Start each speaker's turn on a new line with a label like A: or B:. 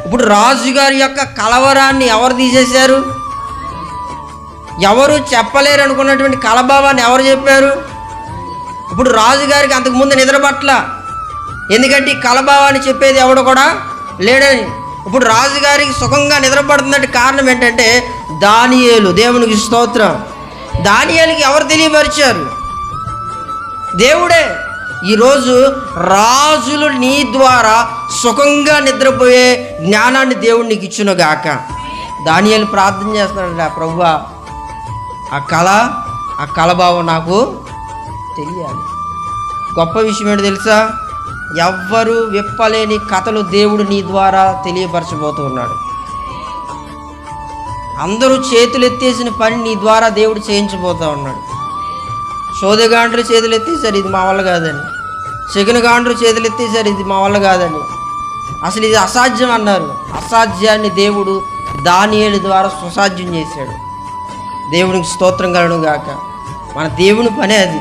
A: ఇప్పుడు రాజుగారి యొక్క కలవరాన్ని ఎవరు తీసేశారు? ఎవరు చెప్పలేరు అనుకున్నటువంటి కలభావాన్ని ఎవరు చెప్పారు? ఇప్పుడు రాజుగారికి అంతకుముందు నిద్ర పట్ల, ఎందుకంటే ఈ కలభావాన్ని చెప్పేది ఎవడు కూడా లేడని. ఇప్పుడు రాజుగారికి సుఖంగా నిద్రపడుతున్నట్టు కారణం ఏంటంటే దానియేలు. దేవునికి స్తోత్రం. దానియేలుకి ఎవరు తెలియపరిచారు? దేవుడే. ఈరోజు రాజులు నీ ద్వారా సుఖంగా నిద్రపోయే జ్ఞానాన్ని దేవుడు నీకు ఇచ్చునుగాక. దానియేలు ప్రార్థన చేస్తున్నాడు, ప్రభువా ఆ కలభావం నాకు తెలియాలి. గొప్ప విషయం ఏంటో తెలుసా? ఎవ్వరు విప్పలేని కథలు దేవుడు నీ ద్వారా తెలియపరచబోతూ ఉన్నాడు. అందరూ చేతులు ఎత్తేసిన పని నీ ద్వారా దేవుడు చేయించబోతూ ఉన్నాడు. సోదగాండ్రు చేతులు ఎత్తేసారు, ఇది మా వల్ల కాదని. శకునగాండ్రు చేతులు ఎత్తేసారు, ఇది మా వల్ల కాదని. అసలు ఇది అసాధ్యం అన్నారు. అసాధ్యాన్ని దేవుడు దానియేలు ద్వారా సుసాధ్యం చేశాడు. దేవునికి స్తోత్రం కలుగును గాక. మన దేవుని పనే అది.